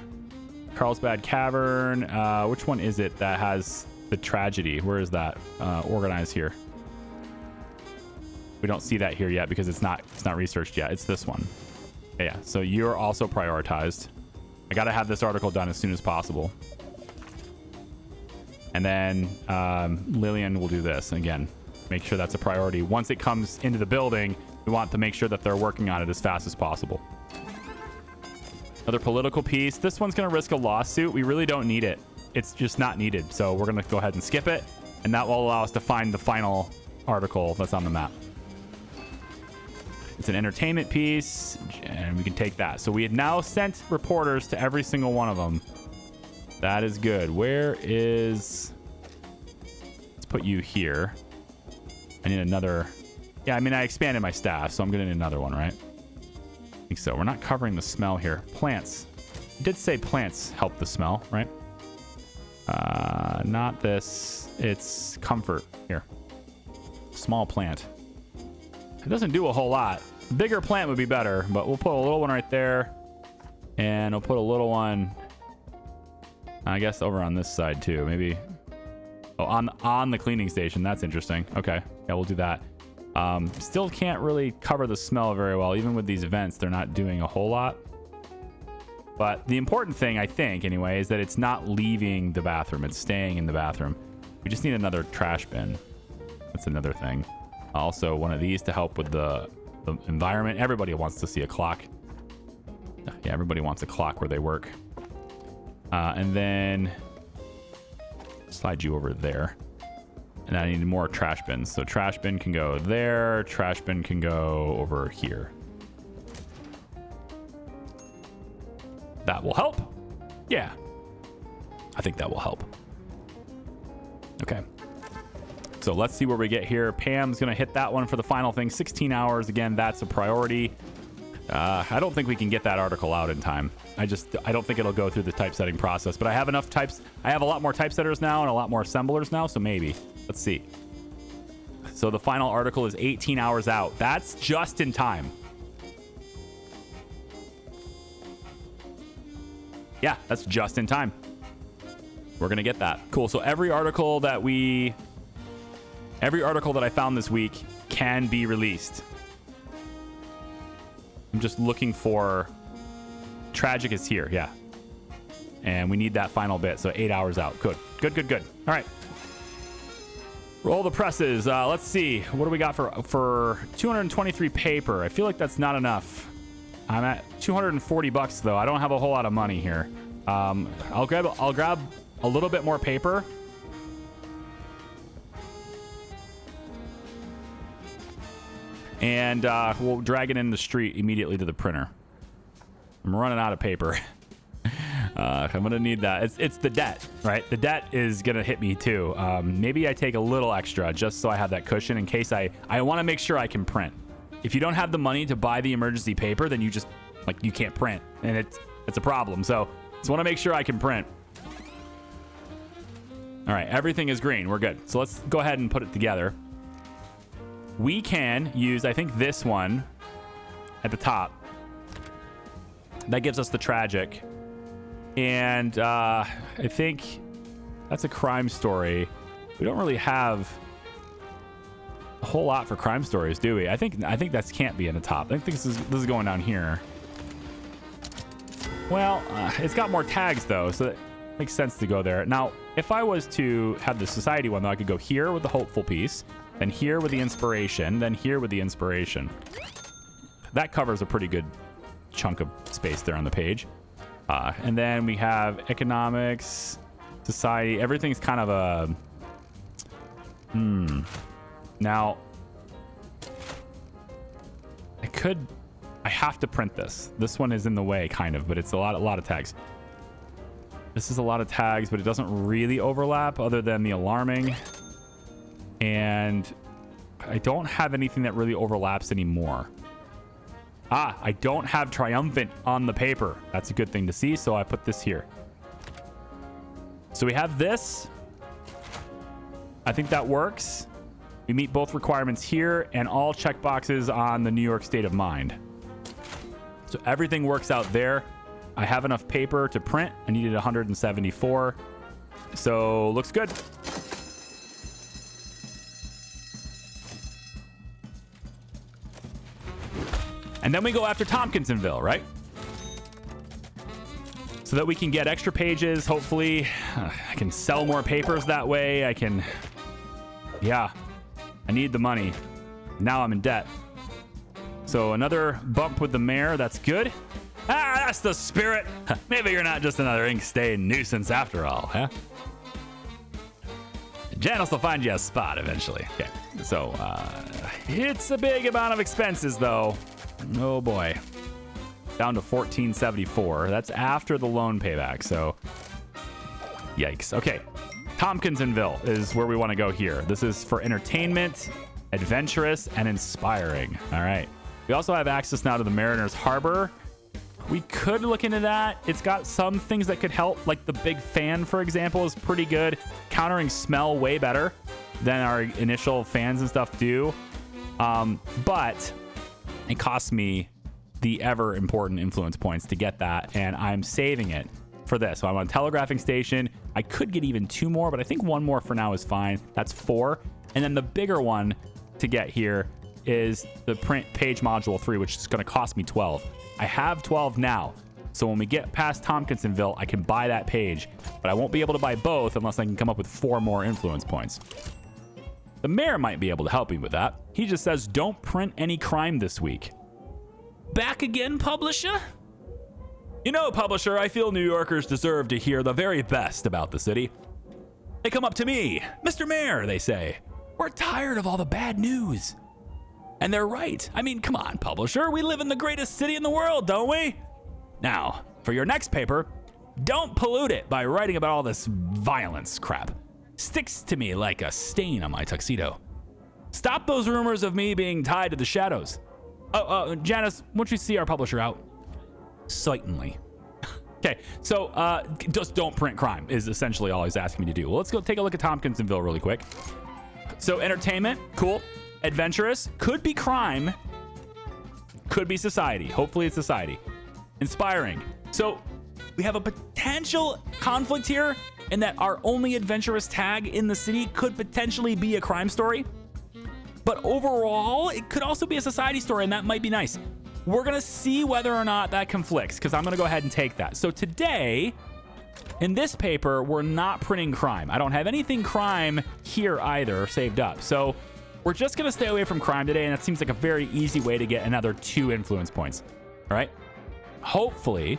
Carlsbad Cavern. Which one is it that has the tragedy? Where is that organized here? We don't see that here yet because it's not researched yet. It's this one. Yeah, so you're also prioritized. I got to have this article done as soon as possible. And then Lillian will do this. And again, make sure that's a priority. Once it comes into the building, we want to make sure that they're working on it as fast as possible. Another political piece. This one's going to risk a lawsuit. We really don't need it. It's just not needed. So we're going to go ahead and skip it. And that will allow us to find the final article that's on the map. It's an entertainment piece, and we can take that. So we have now sent reporters to every single one of them. That is good. Where is put you here. I need another. Yeah, I mean, I expanded my staff, so I'm going to need another one, right? I think so. We're not covering the smell here. Plants. I did say plants help the smell, right? Not this. It's comfort. Here. Small plant. It doesn't do a whole lot. A bigger plant would be better, but we'll put a little one right there. And we'll put a little one, I guess, over on this side too. Maybe. Oh, on the cleaning station. That's interesting. Okay. Yeah, we'll do that. Still can't really cover the smell very well. Even with these vents, they're not doing a whole lot. But the important thing, I think, anyway, is that it's not leaving the bathroom. It's staying in the bathroom. We just need another trash bin. That's another thing. Also, one of these to help with the environment. Everybody wants to see a clock. Yeah, everybody wants a clock where they work. And then slide you over there. And I need more trash bins. So trash bin can go there. Trash bin can go over here. That will help. Yeah. I think that will help. Okay. So let's see where we get here. Pam's going to hit that one for the final thing. 16 hours. Again, that's a priority. I don't think we can get that article out in time. I don't think it'll go through the typesetting process, but I have enough types. I have a lot more typesetters now and a lot more assemblers now, so maybe. Let's see. So the final article is 18 hours out. That's just in time. Yeah, that's just in time. We're going to get that. Cool. So every article that I found this week can be released. I'm just looking for Tragic is here. Yeah. And we need that final bit. So 8 hours out. Good. All right. Roll the presses. Let's see. What do we got for 223 paper? I feel like that's not enough. I'm at $240 though. I don't have a whole lot of money here. I'll grab a little bit more paper. And we'll drag it in the street immediately to the printer. I'm running out of paper. I'm going to need that. It's the debt, right? The debt is going to hit me too. Maybe I take a little extra just so I have that cushion in case I want to make sure I can print. If you don't have the money to buy the emergency paper, then you just, you can't print. And it's a problem. So just want to make sure I can print. All right, everything is green. We're good. So let's go ahead and put it together. We can use, I think, this one at the top. That gives us the tragic. And I think that's a crime story. We don't really have a whole lot for crime stories, do we? I think that can't be in the top. I think this is going down here. Well, it's got more tags though, so it makes sense to go there. Now, if I was to have the society one, though, I could go here with the hopeful piece, then here with the inspiration, then here with the inspiration. That covers a pretty good chunk of space there on the page. And then we have economics, society. Everything's kind of a... Now, I have to print this. This one is in the way, kind of, but it's a lot of tags. This is a lot of tags, but it doesn't really overlap other than the alarming. And I don't have anything that really overlaps anymore. I don't have triumphant on the paper. That's a good thing to see, so I put this here. So we have this. I think that works. We meet both requirements here and all checkboxes on the New York State of Mind. So everything works out there. I have enough paper to print. I needed 174. So looks good. And then we go after Tompkinsonville, right? So that we can get extra pages. Hopefully, I can sell more papers that way. Yeah, I need the money. Now I'm in debt. So another bump with the mayor. That's good. That's the spirit. Maybe you're not just another ink-stained nuisance after all, huh? Janice will find you a spot eventually. Okay, so it's a big amount of expenses, though. Oh boy, down to $14.74. That's after the loan payback. So, yikes. Okay, Tompkinsonville is where we want to go here. This is for entertainment, adventurous, and inspiring. All right. We also have access now to the Mariners Harbor. We could look into that. It's got some things that could help, like the big fan, for example, is pretty good. Countering smell way better than our initial fans and stuff do. But it costs me the ever important influence points to get that, and I'm saving it for this. So I'm on telegraphing station. I could get even 2 more, but I think 1 more for now is fine. That's 4. And then the bigger one to get here is the print page module 3, which is going to cost me 12. I have 12 now. So when we get past Tompkinsonville, I can buy that page, but I won't be able to buy both unless I can come up with 4 more influence points. The mayor might be able to help me with that. He just says, don't print any crime this week. Back again, publisher? You know, publisher, I feel New Yorkers deserve to hear the very best about the city. They come up to me, Mr. Mayor, they say, we're tired of all the bad news. And they're right. I mean, come on, publisher, we live in the greatest city in the world, don't we? Now, for your next paper, don't pollute it by writing about all this violence crap. Sticks to me like a stain on my tuxedo. Stop those rumors of me being tied to the shadows. Janice, won't you see our publisher out? Certainly. Okay, so just don't print crime is essentially all he's asking me to do. Well, let's go take a look at Tompkinsonville really quick. So entertainment, cool. Adventurous, could be crime, could be society. Hopefully it's society. Inspiring. So we have a potential conflict here in that our only adventurous tag in the city could potentially be a crime story. But overall, it could also be a society story, and that might be nice. We're going to see whether or not that conflicts, because I'm going to go ahead and take that. So today, in this paper, we're not printing crime. I don't have anything crime here either saved up. So we're just going to stay away from crime today, and that seems like a very easy way to get another 2 influence points. All right? Hopefully,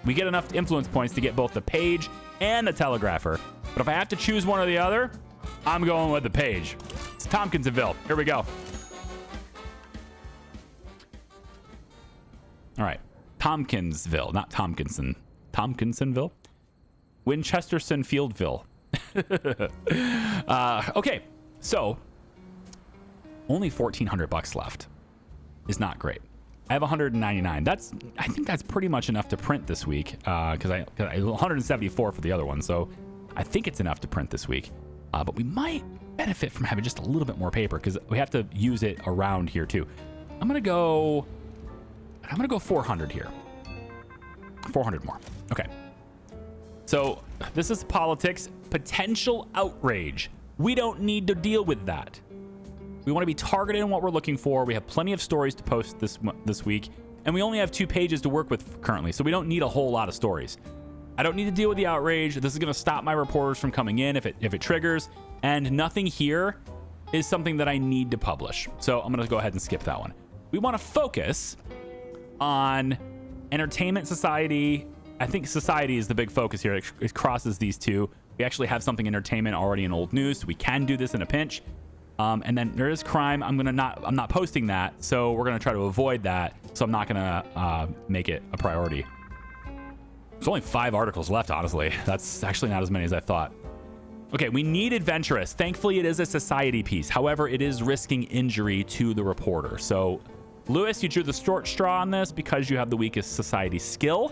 we get enough influence points to get both the page and the telegrapher. But if I have to choose one or the other, I'm going with the page. It's Tompkinsonville. Here we go. All right. Tompkinsville, not Tompkinson. Tompkinsonville? Winchesterson Fieldville. Okay. So, only $1,400 left. Is not great. I have 199. I think that's pretty much enough to print this week. Because I 174 for the other one. So I think it's enough to print this week. But we might benefit from having just a little bit more paper because we have to use it around here too. I'm gonna go 400 here. 400 more. Okay. So this is politics. Potential outrage. We don't need to deal with that. We want to be targeted in what we're looking for. We have plenty of stories to post this week, and we only have 2 pages to work with currently, so we don't need a whole lot of stories. I don't need to deal with the outrage. This is going to stop my reporters from coming in if it triggers, and nothing here is something that I need to publish. So I'm going to go ahead and skip that one. We want to focus on entertainment, society. I think society is the big focus here. It crosses these 2. We actually have something entertainment already in old news, so we can do this in a pinch. And then there is crime. I'm not posting that, so we're gonna try to avoid that. So I'm not gonna make it a priority. There's only 5 articles left, honestly. That's actually not as many as I thought. Okay, we need adventurous. Thankfully, it is a society piece. However, it is risking injury to the reporter. So, Lewis, you drew the short straw on this because you have the weakest society skill.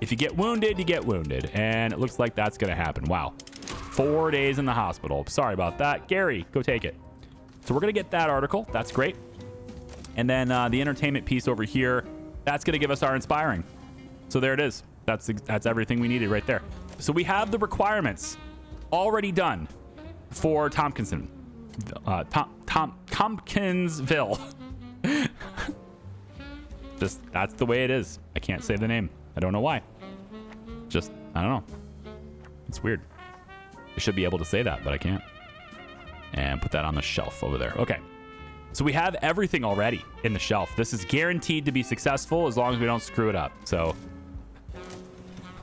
If you get wounded, you get wounded. And it looks like that's gonna happen. Wow. 4 days in the hospital. Sorry about that. Gary, go take it. So we're going to get that article. That's great. And then the entertainment piece over here, that's going to give us our inspiring. So there it is. That's everything we needed right there. So we have the requirements already done for Tompkinsville. Just, that's the way it is. I can't say the name. I don't know why. Just, I don't know. It's weird. I should be able to say that, but I can't. And put that on the shelf over there. Okay. So we have everything already in the shelf. This is guaranteed to be successful as long as we don't screw it up. So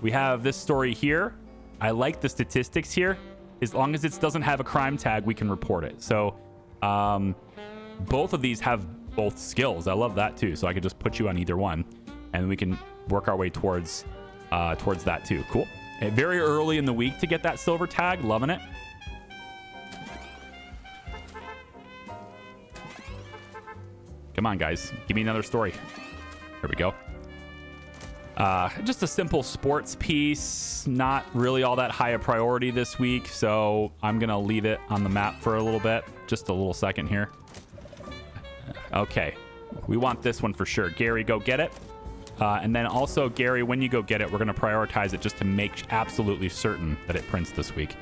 we have this story here. I like the statistics here. As long as it doesn't have a crime tag, we can report it. So both of these have both skills. I love that too. So I could just put you on either one and we can work our way towards that too. Cool. Very early in the week to get that silver tag. Loving it. Come on, guys. Give me another story. Here we go. Just a simple sports piece. Not really all that high a priority this week, so I'm going to leave it on the map for a little bit. Just a little second here. Okay. We want this one for sure. Gary, go get it. And then also, Gary, when you go get it, we're going to prioritize it just to make absolutely certain that it prints this week.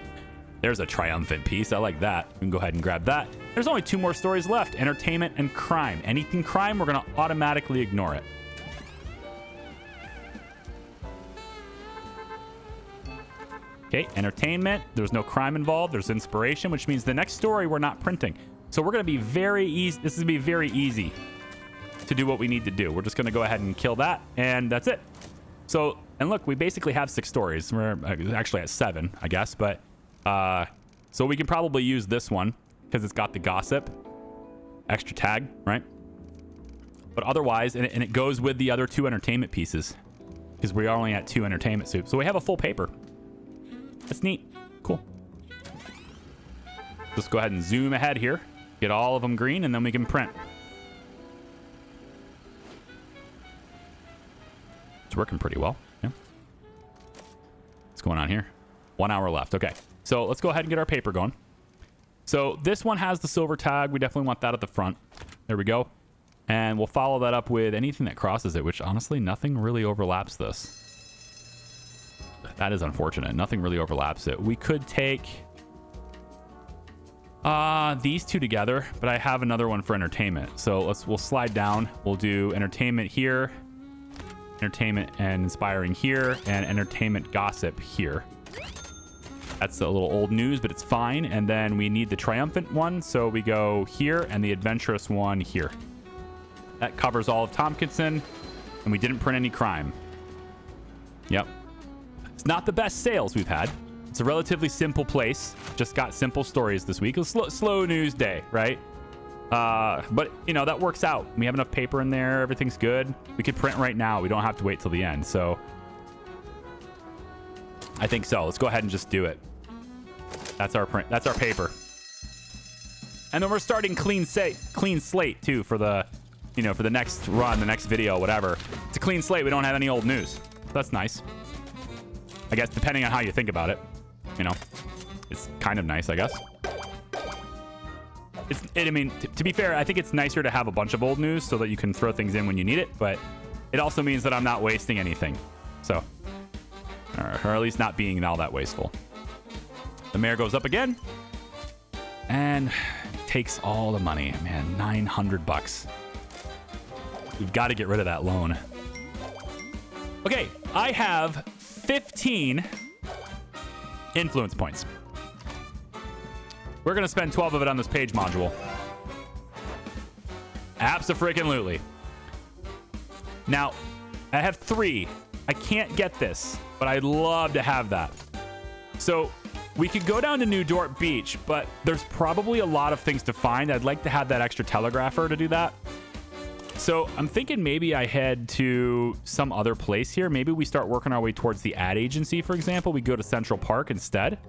There's a triumphant piece. I like that. We can go ahead and grab that. There's only 2 more stories left. Entertainment and crime. Anything crime, we're going to automatically ignore it. Okay, entertainment. There's no crime involved. There's inspiration, which means the next story we're not printing. So we're going to be very easy. This is going to be very easy to do what we need to do. We're just going to go ahead and kill that, and that's it. So, and look, we basically have 6 stories. We're actually at 7, I guess, but so we can probably use this one because it's got the gossip extra tag, right? But otherwise, and it goes with the other 2 entertainment pieces because we are only at 2 entertainment soups. So we have a full paper. That's neat. Cool. Let's go ahead and zoom ahead here. Get all of them green, and then we can print. It's working pretty well. Yeah. What's going on here? 1 hour left. Okay. So let's go ahead and get our paper going. So this one has the silver tag. We definitely want that at the front. There we go. And we'll follow that up with anything that crosses it, which honestly, nothing really overlaps this. That is unfortunate. Nothing really overlaps it. We could take these 2 together, but I have another one for entertainment. So we'll slide down. We'll do entertainment here, entertainment and inspiring here, and entertainment gossip here. That's a little old news, but it's fine. And then we need the triumphant one, so we go here, and the adventurous one here. That covers all of Tompkinson, and we didn't print any crime. Yep. It's not the best sales we've had. It's a relatively simple place. Just got simple stories this week. A slow news day, right? But, you know, that works out. We have enough paper in there. Everything's good. We could print right now. We don't have to wait till the end. So I think so. Let's go ahead and just do it. That's our print. That's our paper. And then we're starting clean slate too for the, you know, for the next run, the next video, whatever. It's a clean slate. We don't have any old news. That's nice. I guess depending on how you think about it, you know, it's kind of nice, I guess. I mean, to be fair, I think it's nicer to have a bunch of old news so that you can throw things in when you need it. But it also means that I'm not wasting anything. So, or at least not being all that wasteful. The mayor goes up again and takes all the money. Man, 900 bucks. We've got to get rid of that loan. Okay, I have 15 influence points. We're going to spend 12 of it on this page module. Abso-freaking-lutely. Now, I have 3. I can't get this, but I'd love to have that. So we could go down to New Dorp Beach, but there's probably a lot of things to find. I'd like to have that extra telegrapher to do that. So I'm thinking maybe I head to some other place here. Maybe we start working our way towards the ad agency, for example. We go to Central Park instead.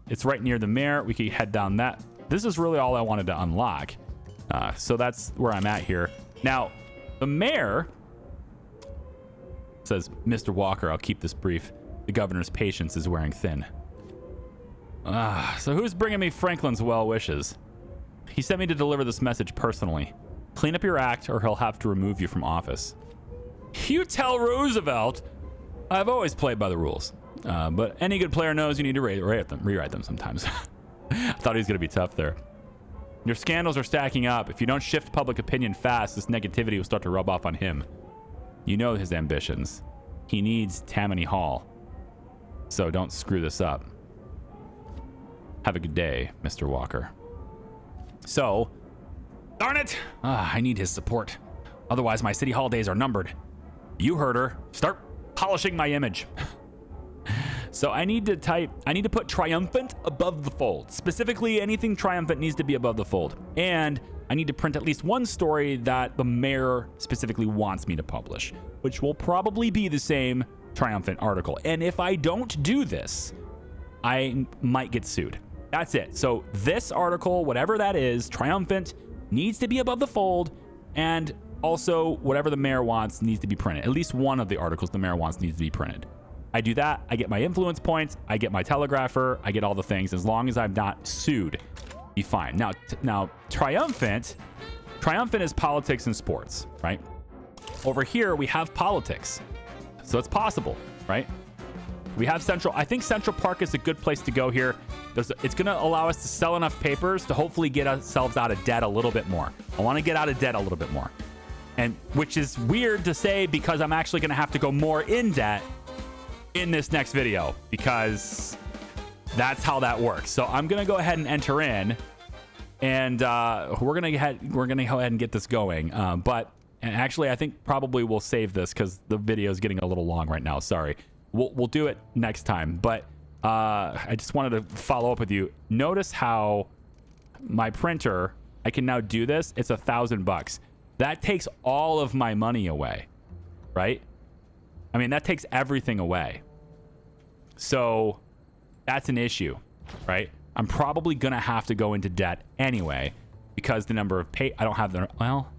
It's right near the mayor. We could head down that. This is really all I wanted to unlock. So that's where I'm at here. Now, the mayor says, Mr. Walker, I'll keep this brief. The governor's patience is wearing thin. So who's bringing me Franklin's well wishes? He sent me to deliver this message personally. Clean up your act or he'll have to remove you from office. You tell Roosevelt. I've always played by the rules. But any good player knows you need to rewrite them sometimes. I thought he was going to be tough there. Your scandals are stacking up. If you don't shift public opinion fast, this negativity will start to rub off on him. You know his ambitions. He needs Tammany Hall. So don't screw this up. Have a good day, Mr. Walker. So, darn it! I need his support. Otherwise, my city hall days are numbered. You heard her. Start polishing my image. So I need to put triumphant above the fold. Specifically, anything triumphant needs to be above the fold. And I need to print at least one story that the mayor specifically wants me to publish, which will probably be the same triumphant article. And if I don't do this, I might get sued. That's it. So this article, whatever that is, triumphant, needs to be above the fold, and also whatever the mayor wants needs to be printed. At least one of the articles the mayor wants needs to be printed. I do that, I get my influence points, I get my telegrapher, I get all the things. As long as I'm not sued, be fine. Now triumphant is politics and sports, right? Over here we have politics, so it's possible, right? We have Central. I think Central Park is a good place to go here. It's going to allow us to sell enough papers to hopefully get ourselves out of debt a little bit more. I want to get out of debt a little bit more, and which is weird to say because I'm actually going to have to go more in debt in this next video, because that's how that works. So I'm going to go ahead and enter in, and we're going to go ahead and get this going. But actually, I think probably we'll save this because the video is getting a little long right now. Sorry. We'll do it next time. But I just wanted to follow up with you. Notice how my printer, I can now do this. It's $1,000. That takes all of my money away, right? I mean, that takes everything away. So that's an issue, right? I'm probably going to have to go into debt anyway because the number of I don't have the, well,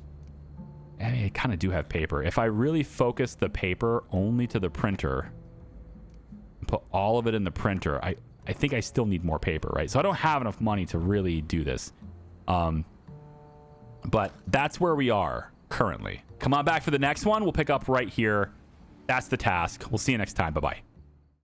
I mean, I kind of do have paper. If I really focus the paper only to the printer, put all of it in the printer, I think I still need more paper, right? So I don't have enough money to really do this. But that's where we are currently. Come on back for the next one. We'll pick up right here. That's the task. We'll see you next time. Bye-bye.